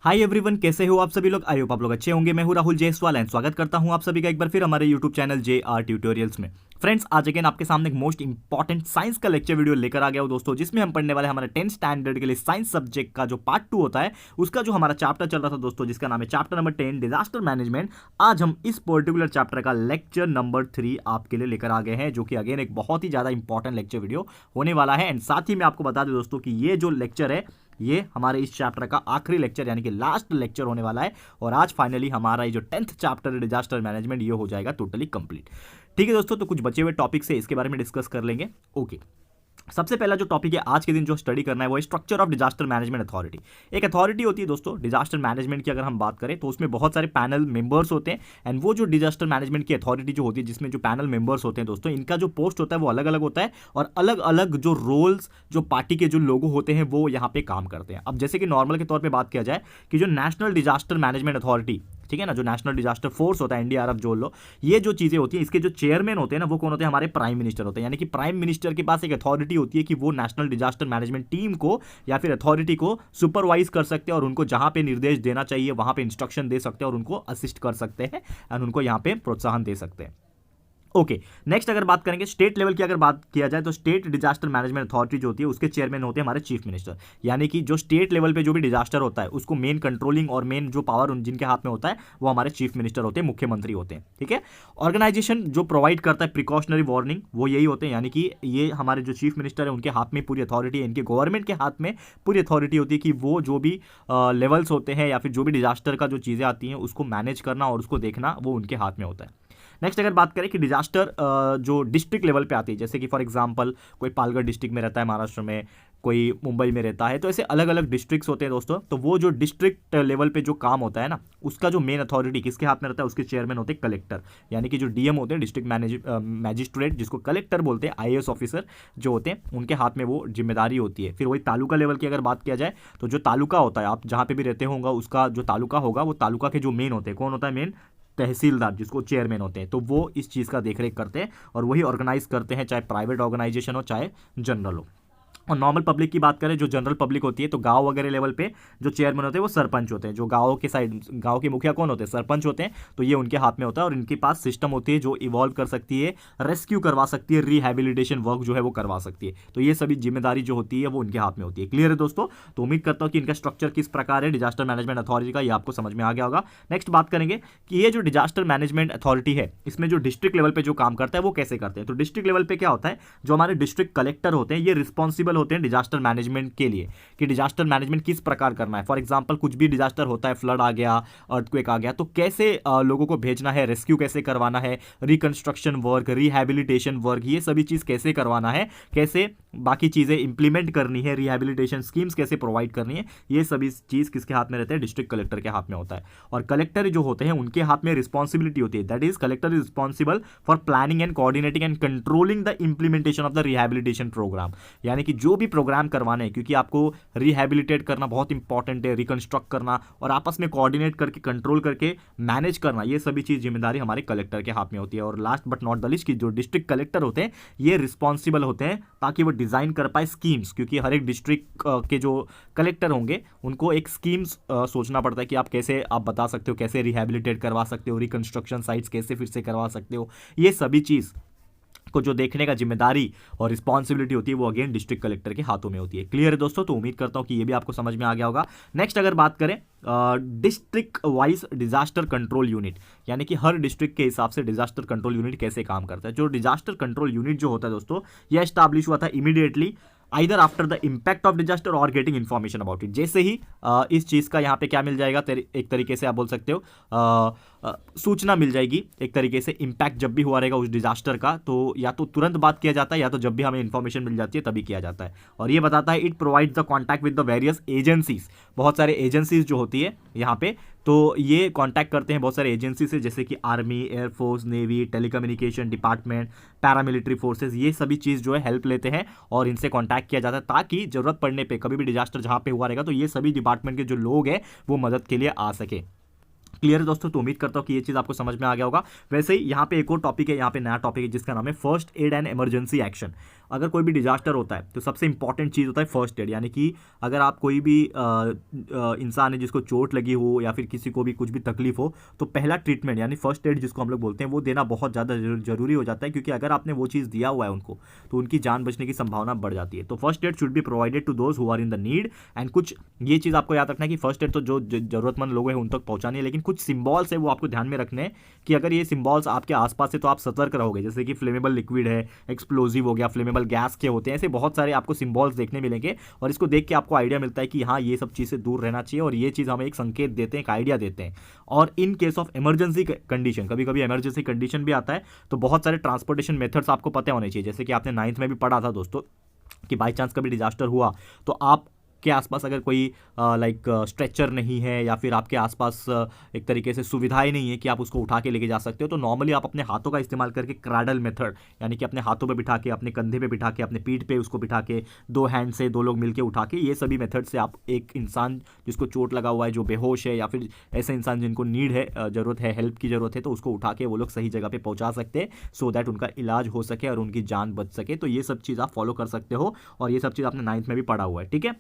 Hi everyone, कैसे हो आप सभी लोग। आई होप आप लोग अच्छे होंगे। मैं हूं राहुल जयसवाल एंड स्वागत करता हूं आप सभी का एक बार फिर हमारे यूट्यूब चैनल JR ट्यूटोरियल्स में। फ्रेंड्स, आज अगेन आपके सामने एक मोस्ट इंपॉर्टेंट साइंस का लेक्चर वीडियो लेकर आ गया हूं दोस्तों, जिसमें हम पढ़ने वाले हमारे 10th स्टैंडर्ड के लिए साइंस सब्जेक्ट का जो पार्ट 2 होता है उसका जो हमारा चैप्टर चल रहा था दोस्तों, जिसका नाम है चैप्टर नंबर 10 डिजास्टर मैनेजमेंट। आज हम इस पर्टिकुलर चैप्टर का लेक्चर नंबर 3 आपके लिए लेकर आ गए हैं, जो कि अगेन एक बहुत ही ज्यादा इंपॉर्टेंट लेक्चर वीडियो होने वाला है। एंड साथ ही मैं आपको बता दूं दोस्तों कि ये जो लेक्चर है ये हमारे इस चैप्टर का आखिरी लेक्चर यानी कि लास्ट लेक्चर होने वाला है। और आज फाइनली हमारा ये जो 10th चैप्टर है डिजास्टर मैनेजमेंट ये हो जाएगा टोटली कंप्लीट। ठीक है दोस्तों, तो कुछ बचे हुए टॉपिक्स है इसके बारे में डिस्कस कर लेंगे। ओके, सबसे पहला जो टॉपिक है आज के दिन जो स्टडी करना है वो है structure of disaster management authority. एक अथॉरिटी होती है दोस्तों डिजास्टर मैनेजमेंट की, अगर हम बात करें तो उसमें बहुत सारे पैनल मेंबर्स होते हैं। एंड वो जो डिजास्टर मैनेजमेंट की अथॉरिटी जो होती है जिसमें जो पैनल मेंबर्स होते हैं दोस्तों, इनका जो पोस्ट होता है वो अलग अलग होता है और अलग अलग जो रोल्स जो पार्टी के जो लोगो होते हैं वो यहाँ पे काम करते हैं। अब जैसे कि नॉर्मल के तौर पर बात किया जाए कि जो नेशनल डिजास्टर मैनेजमेंट अथॉरिटी, ठीक है ना, जो नेशनल डिजास्टर फोर्स होता है NDRF जो लो, ये जो चीजें होती हैं इसके जो चेयरमैन होते हैं ना वो कौन होते हैं, हमारे प्राइम मिनिस्टर होते हैं। यानी कि प्राइम मिनिस्टर के पास एक अथॉरिटी होती है कि वो नेशनल डिजास्टर मैनेजमेंट टीम को या फिर अथॉरिटी को सुपरवाइज कर सकते हैं और उनको जहां पे निर्देश देना चाहिए वहां पे इंस्ट्रक्शन दे सकते हैं और उनको असिस्ट कर सकते हैं एंड उनको यहां पे प्रोत्साहन दे सकते हैं। ओके, नेक्स्ट अगर बात करेंगे स्टेट लेवल की, अगर बात किया जाए तो स्टेट डिजास्टर मैनेजमेंट अथॉरिटी जो होती है उसके चेयरमैन होते हैं हमारे चीफ मिनिस्टर। यानी कि जो स्टेट लेवल पे जो भी डिजास्टर होता है उसको मेन कंट्रोलिंग और मेन जो पावर जिनके हाथ में होता है वो हमारे चीफ मिनिस्टर होते हैं, मुख्यमंत्री होते हैं। ठीक है, ऑर्गेनाइजेशन जो प्रोवाइड करता है प्रिकॉशनरी वार्निंग वो यही होते हैं। यानी कि ये हमारे जो चीफ मिनिस्टर है उनके हाथ में पूरी अथॉरिटी है, इनके गवर्नमेंट के हाथ में पूरी अथॉरिटी होती है कि वो जो भी लेवल्स होते हैं या फिर जो भी डिजास्टर का जो चीज़ें आती हैं उसको मैनेज करना और उसको देखना वो उनके हाथ में होता है। नेक्स्ट अगर बात करें कि डिजास्टर जो डिस्ट्रिक्ट लेवल पे आती है, जैसे कि फॉर एग्जांपल कोई पालघर डिस्ट्रिक्ट में रहता है महाराष्ट्र में, कोई मुंबई में रहता है, तो ऐसे अलग अलग डिस्ट्रिक्ट्स होते हैं दोस्तों। तो वो जो डिस्ट्रिक्ट लेवल पे जो काम होता है ना उसका जो मेन अथॉरिटी किसके हाथ में रहता है, उसके चेयरमैन होते हैं कलेक्टर। यानी कि जो DM होते हैं डिस्ट्रिक्ट मैजिस्ट्रेट जिसको कलेक्टर बोलते हैं, IAS ऑफिसर जो होते हैं उनके हाथ में वो जिम्मेदारी होती है। फिर वही तालुका लेवल की अगर बात किया जाए तो जो तालुका होता है, आप जहाँ पे भी रहते होंगे उसका जो तालुका होगा वो तालुका के जो मेन होते हैं, कौन होता है मेन, तहसीलदार जिसको चेयरमैन होते हैं। तो वो इस चीज़ का देखरेख करते हैं और वही ऑर्गेनाइज करते हैं, चाहे प्राइवेट ऑर्गेनाइजेशन हो चाहे जनरल हो। और नॉर्मल पब्लिक की बात करें, जो जनरल पब्लिक होती है तो गांव वगैरह लेवल पे जो चेयरमैन होते हैं वो सरपंच होते हैं। जो गांव के साइड गांव के मुखिया कौन होते हैं, सरपंच होते हैं। तो ये उनके हाथ में होता है और इनके पास सिस्टम होती है जो इवॉल्व कर सकती है, रेस्क्यू करवा सकती है, रिहैबिलिटेशन वर्क जो है वो करवा सकती है। तो ये सभी जिम्मेदारी जो होती है वो उनके हाथ में होती है। क्लियर है दोस्तों, तो उम्मीद करता हूँ कि इनका स्ट्रक्चर किस प्रकार है डिजास्टर मैनेजमेंट अथॉरिटी का, ये आपको समझ में आ गया होगा। नेक्स्ट बात करेंगे कि ये जो डिजास्टर मैनेजमेंट अथॉरिटी है इसमें जो डिस्ट्रिक्ट लेवल पे जो काम करता है वो कैसे करते हैं। तो डिस्ट्रिक्ट लेवल पे क्या होता है, जो हमारे डिस्ट्रिक्ट कलेक्टर होते हैं ये रिस्पॉन्सिबल होते हैं डिजास्टर मैनेजमेंट के लिए कि डिजास्टर मैनेजमेंट किस प्रकार करना है। फॉर एग्जांपल कुछ भी डिजास्टर होता है, फ्लड आ गया, अर्थक्वेक आ गया, तो कैसे लोगों को भेजना है, रेस्क्यू कैसे करवाना है, रिकंस्ट्रक्शन वर्क, रिहैबिलिटेशन वर्क, ये सभी चीज कैसे करवाना है, कैसे बाकी चीजें इंप्लीमेंट करनी है, रिहैबिलिटेशन स्कीम्स कैसे प्रोवाइड करनी है, ये सभी चीज किसके हाथ में रहते हैं, डिस्ट्रिक्ट कलेक्टर के हाथ में होता है। और कलेक्टर जो होते हैं उनके हाथ में रिस्पॉन्सिबिलिटी होती है, that is collector is responsible for planning and coordinating and controlling the implementation of the rehabilitation programme. यानी कि जो भी प्रोग्राम करवाने हैं, क्योंकि आपको रिहैबिलिटेट करना बहुत इंपॉर्टेंट है, रिकंस्ट्रक्ट करना और आपस में कोऑर्डिनेट करके कंट्रोल करके मैनेज करना, ये सभी चीज जिम्मेदारी हमारे कलेक्टर के हाथ में होती है। और last but not the least की जो डिस्ट्रिक्ट कलेक्टर होते हैं ये रिस्पॉन्सिबल होते हैं ताकि वो डिजाइन कर पाए स्कीम्स, क्योंकि हर एक डिस्ट्रिक्ट के जो कलेक्टर होंगे उनको एक स्कीम्स सोचना पड़ता है कि आप कैसे आप बता सकते हो कैसे रिहैबिलिटेट करवा सकते हो, रिकंस्ट्रक्शन साइट्स कैसे फिर से करवा सकते हो, ये सभी चीज को जो देखने का जिम्मेदारी और रिस्पॉन्सिबिलिटी होती है वो अगेन डिस्ट्रिक्ट कलेक्टर के हाथों में होती है। क्लियर है दोस्तों, तो उम्मीद करता हूं कि ये भी आपको समझ में आ गया होगा। नेक्स्ट अगर बात करें district wise disaster control unit, यानी कि हर डिस्ट्रिक्ट के हिसाब से डिजास्टर कंट्रोल यूनिट कैसे काम करता है। जो डिजास्टर कंट्रोल यूनिट जो होता है दोस्तों यह एस्टैब्लिश हुआ था immediately either after the impact of disaster और गेटिंग इन्फॉर्मेशन अबाउट इट। जैसे ही इस चीज का यहाँ पे क्या मिल जाएगा, एक तरीके से आप बोल सकते हो सूचना मिल जाएगी, एक तरीके से इम्पैक्ट जब भी हुआ रहेगा उस डिजास्टर का तो या तो तुरंत बात किया जाता है या तो जब भी हमें इन्फॉर्मेशन मिल जाती है तभी किया जाता है। और ये बताता है it provides the contact with the various agencies, बहुत सारे एजेंसीज जो होती है यहाँ पे, तो ये कांटेक्ट करते हैं बहुत सारे एजेंसी से, जैसे कि army, air force, navy, telecommunication department, paramilitary forces, ये सभी चीज़ जो है हेल्प लेते हैं और इनसे कांटेक्ट किया जाता है ताकि जरूरत पड़ने पे कभी भी डिजास्टर जहाँ पे हुआ रहेगा तो ये सभी डिपार्टमेंट के जो लोग हैं वो मदद के लिए आ सके। क्लियर है दोस्तों, तो उम्मीद करता हूं कि ये चीज आपको समझ में आ गया होगा। वैसे ही यहाँ पे एक और टॉपिक है, यहाँ पे नया टॉपिक है जिसका नाम है first aid and emergency action. अगर कोई भी डिजास्टर होता है तो सबसे इंपॉर्टेंट चीज़ होता है फर्स्ट एड, यानी कि अगर आप कोई भी इंसान है जिसको चोट लगी हो या फिर किसी को भी कुछ भी तकलीफ हो, तो पहला ट्रीटमेंट यानी फर्स्ट एड जिसको हम लोग बोलते हैं वो देना बहुत ज़्यादा जरूरी हो जाता है, क्योंकि अगर आपने वो चीज़ दिया हुआ है उनको तो उनकी जान बचने की संभावना बढ़ जाती है। तो first aid should be provided to those who are in the need. And कुछ ये चीज़ आपको याद रखना है कि फर्स्ट एड तो जो जरूरतमंद लोग हैं उन तक पहुंचानी है, लेकिन कुछ सिंबल्स है वो आपको ध्यान में रखने हैं कि अगर ये सिंबल्स आपके आसपास है तो आप सतर्क रहोगे। जैसे कि फ्लेमेबल लिक्विड है, एक्सप्लोजिव हो गया, फ्लेमेबल गैस के होते हैं, ऐसे बहुत सारे आपको सिंबल्स देखने मिलेंगे और इसको देख के आपको आइडिया मिलता है कि हाँ ये सब चीज़ से दूर रहना चाहिए, और ये चीज़ हमें एक संकेत देते हैं, एक आइडिया देते हैं। और in case of emergency condition, कभी कभी इमरजेंसी कंडीशन भी आता है, तो बहुत सारे ट्रांसपोर्टेशन मेथड्स आपको पता होने चाहिए। जैसे कि आपने 9th में भी पढ़ा था दोस्तों कि बाई चांस कभी डिजास्टर हुआ तो आप के आसपास अगर कोई लाइक स्ट्रेचर नहीं है या फिर आपके आसपास एक तरीके से सुविधाएं नहीं है कि आप उसको उठा के लेके जा सकते हो, तो नॉर्मली आप अपने हाथों का इस्तेमाल करके क्रैडल मेथड, यानी कि अपने हाथों पे बिठा के, अपने कंधे पे बिठा के, अपने पीठ पे उसको बिठा के, 2 हैंड से 2 लोग मिलके उठा के, ये सभी मेथड से आप एक इंसान जिसको चोट लगा हुआ है, जो बेहोश है या फिर ऐसे इंसान जिनको नीड है, ज़रूरत है, हेल्प की ज़रूरत है, तो उसको उठा के वो लोग सही जगह पर पहुँचा सकते हैं सो दैट उनका इलाज हो सके और उनकी जान बच सके। तो ये सब चीज़ आप फॉलो कर सकते हो और ये सब चीज़ आपने 9th में भी पढ़ा हुआ है, ठीक है।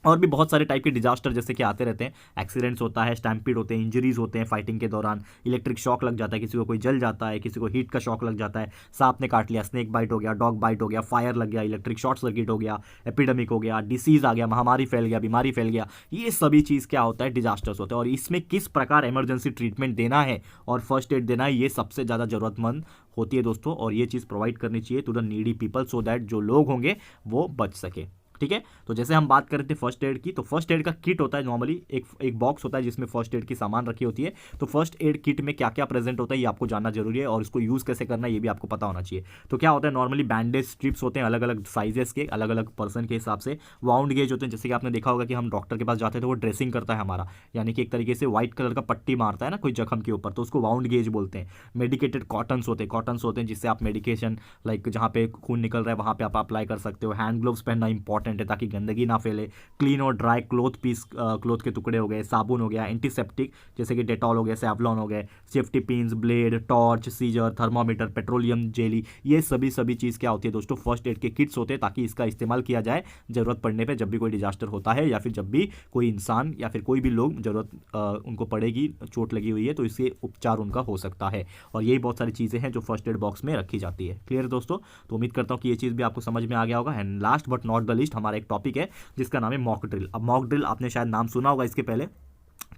और भी बहुत सारे टाइप के डिजास्टर जैसे कि आते रहते हैं, एक्सीडेंट्स होता है, स्टैम्पीड होते हैं, इंजरीज होते हैं फाइटिंग के दौरान, इलेक्ट्रिक शॉक लग जाता है, किसी को कोई जल जाता है, किसी को हीट का शॉक लग जाता है, सांप ने काट लिया, स्नेक बाइट हो गया, डॉग बाइट हो गया, फायर लग गया, इलेक्ट्रिक शॉर्ट सर्किट हो गया, एपिडेमिक हो गया, डिसीज आ गया, महामारी फैल गया, बीमारी फैल गया, ये सभी चीज़ क्या होता है, डिजास्टर्स होते हैं। और इसमें किस प्रकार इमरजेंसी ट्रीटमेंट देना है और फर्स्ट एड देना है, ये सबसे ज़्यादा ज़रूरतमंद होती है दोस्तों, और ये चीज़ प्रोवाइड करनी चाहिए to the needy people so that जो लोग होंगे वो बच सके, ठीक है। तो जैसे हम बात कर रहे थे फर्स्ट एड की, तो फर्स्ट एड का किट होता है नॉर्मली एक बॉक्स होता है जिसमें फर्स्ट एड की सामान रखी होती है। तो फर्स्ट एड किट में क्या क्या प्रेजेंट होता है ये आपको जानना जरूरी है, और इसको यूज कैसे करना है ये भी आपको पता होना चाहिए। तो क्या होता है, नॉर्मली बैंडेज स्ट्रिप्स होते हैं अलग अलग साइजेस के, अलग अलग पर्सन के हिसाब से। वाउंड गेज होते हैं, जैसे कि आपने देखा होगा कि हम डॉक्टर के पास जाते हैं तो वो ड्रेसिंग करता है हमारा, यानी कि एक तरीके से व्हाइट कलर का पट्टी मारता है ना कोई जख्म के ऊपर, तो उसको वाउंड गेज बोलते हैं। मेडिकेटेड कॉटन्स होते हैं जिससे आप मेडिकेशन लाइक जहाँ पे खून निकल रहा है वहाँ पे आप अप्लाई कर सकते हो। हैंड ग्लोव्स पहनना इंपॉर्टेंट है ताकि गंदगी ना फैले। क्लीन और ड्राई क्लोथ पीस, क्लोथ के टुकड़े हो गए, साबुन हो गया, एंटीसेप्टिक जैसे कि डेटॉल हो गया, सेवलॉन हो गए, safety pins, blade, torch, scissor, thermometer, petroleum jelly, ये सभी चीज़ क्या होती है दोस्तों, फर्स्ट एड के किट्स होते हैं ताकि इसका इस्तेमाल किया जाए जरूरत पड़ने पर, जब भी कोई डिजास्टर होता है या फिर जब भी कोई इंसान या फिर कोई भी लोग जरूरत उनको पड़ेगी, चोट लगी हुई है तो इससे उपचार उनका हो सकता है। और यही बहुत सारी चीज़ें हैं जो फर्स्ट एड बॉक्स में रखी जाती है। क्लियर दोस्तों, तो उम्मीद करता हूँ कि ये चीज़ भी आपको समझ में आ गया होगा। And last but not the least हमारा एक टॉपिक है जिसका नाम है मॉक ड्रिल। अब मॉक ड्रिल आपने शायद नाम सुना होगा इसके पहले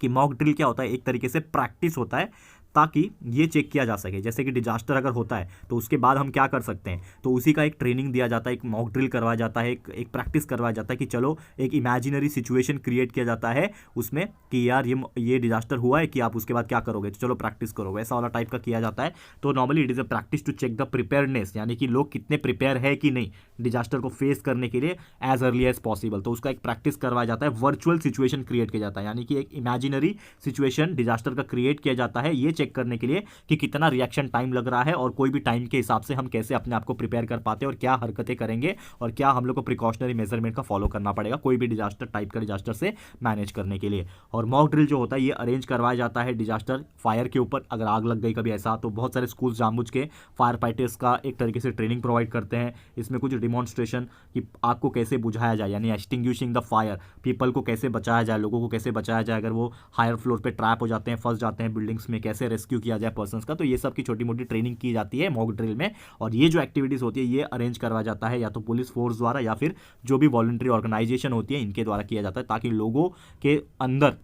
कि मॉक ड्रिल क्या होता है, एक तरीके से प्रैक्टिस होता है ताकि ये चेक किया जा सके जैसे कि डिजास्टर अगर होता है तो उसके बाद हम क्या कर सकते हैं, तो उसी का एक ट्रेनिंग दिया जाता है, एक मॉक ड्रिल करवाया जाता है, एक प्रैक्टिस करवाया जाता है कि चलो एक इमेजिनरी सिचुएशन क्रिएट किया जाता है उसमें कि यार ये डिजास्टर हुआ है कि आप उसके बाद क्या करोगे, तो चलो प्रैक्टिस करो, वैसा वाला टाइप का किया जाता है। तो normally it is a practice to check the preparedness, यानी कि लोग कितने प्रिपेयर है कि नहीं डिजास्टर को फेस करने के लिए एज अर्ली एज पॉसिबल। तो उसका एक प्रैक्टिस करवाया जाता है, वर्चुअल सिचुएशन क्रिएट किया जाता है, यानी कि एक इमेजिनरी सिचुएशन डिजास्टर का क्रिएट किया जाता है ये चेक करने के लिए कि कितना रिएक्शन टाइम लग रहा है और कोई भी टाइम के हिसाब से हम कैसे अपने आप को प्रिपेयर कर पाते हैं और क्या हरकतें करेंगे और क्या हम लोग को प्रिकॉशनरी मेजरमेंट का फॉलो करना पड़ेगा कोई भी डिजास्टर टाइप का डिजास्टर से मैनेज करने के लिए। और मॉक ड्रिल जो होता है ये अरेंज करवाया जाता है डिजास्टर फायर के ऊपर, अगर आग लग गई कभी ऐसा, तो बहुत सारे स्कूल्स जानबूझ के फायर फाइटर्स का एक तरीके से ट्रेनिंग प्रोवाइड करते हैं। इसमें कुछ डिमॉन्स्ट्रेशन कि आग को कैसे बुझाया जाए, यानी एक्सटिंग्विशिंग द फायर, पीपल को कैसे बचाया जाए, लोगों को कैसे बचाया जाए अगर वो हायर फ्लोर पे ट्रैप हो जाते हैं, फंस जाते हैं बिल्डिंग्स में, कैसे रेस्क्यू किया जाए पर्सन्स का। तो ये सब की छोटी मोटी ट्रेनिंग की जाती है मॉक ड्रिल में। और ये जो एक्टिविटीज होती है ये अरेंज करवाया जाता है या तो पुलिस फोर्स द्वारा या फिर जो भी वॉलंटरी ऑर्गेनाइजेशन होती है इनके द्वारा किया जाता है, ताकि लोगों के अंदर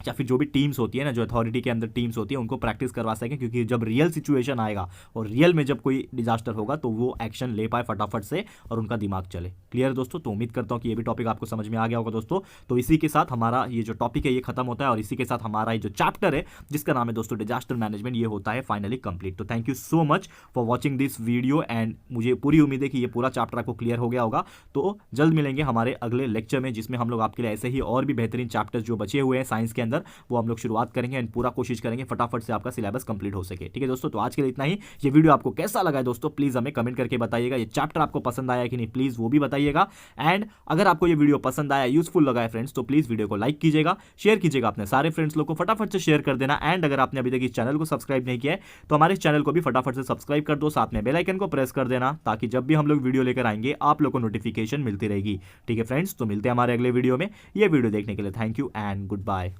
या फिर जो भी टीम्स होती है ना, जो अथॉरिटी के अंदर टीम्स होती है उनको प्रैक्टिस करवा सकें, क्योंकि जब रियल सिचुएशन आएगा और रियल में जब कोई डिजास्टर होगा तो वो एक्शन ले पाए फटाफट से और उनका दिमाग चले। क्लियर दोस्तों, तो उम्मीद करता हूँ कि ये भी टॉपिक आपको समझ में आ गया होगा दोस्तों। तो इसी के साथ हमारा ये जो टॉपिक है ये खत्म होता है और इसी के साथ हमारा ये जो चैप्टर है जिसका नाम है दोस्तों डिजास्टर मैनेजमेंट, ये होता है फाइनली कंप्लीट। तो thank you so much for watching this video and मुझे पूरी उम्मीद है कि ये पूरा चैप्टर आपको क्लियर हो गया होगा। तो जल्द मिलेंगे हमारे अगले लेक्चर में जिसमें हम लोग आपके लिए ऐसे ही और भी बेहतरीन चैप्टर्स जो बचे हुए हैं साइंस के अंदर अंदर वो हम लोग शुरुआत करेंगे एंड पूरा कोशिश करेंगे फटाफट से आपका सिलेबस कंप्लीट हो सके। ठीक है दोस्तों, तो आज के लिए इतना ही। ये वीडियो आपको कैसा लगा है दोस्तों, प्लीज हमें कमेंट करके बताइएगा। ये चैप्टर आपको पसंद आया कि नहीं, प्लीज वो भी बताइएगा। एंड अगर आपको ये वीडियो पसंद आया, यूजफुल लगा है फ्रेंड्स, तो प्लीज वीडियो को लाइक कीजिएगा, शेयर कीजिएगा अपने सारे फ्रेंड्स लोग को, फटाफट से शेयर कर देना। एंड अगर आपने अभी तक इस चैनल को सब्सक्राइब नहीं किया है तो हमारे चैनल को भी फटाफट से सब्सक्राइब कर दो, साथ में बेल आइकन को प्रेस कर देना, ताकि जब भी हम लोग वीडियो लेकर आएंगे आप लोग को नोटिफिकेशन मिलती रहेगी। ठीक है फ्रेंड्स, तो मिलते हैं हमारे अगले वीडियो में। ये वीडियो देखने के लिए thank you and good bye.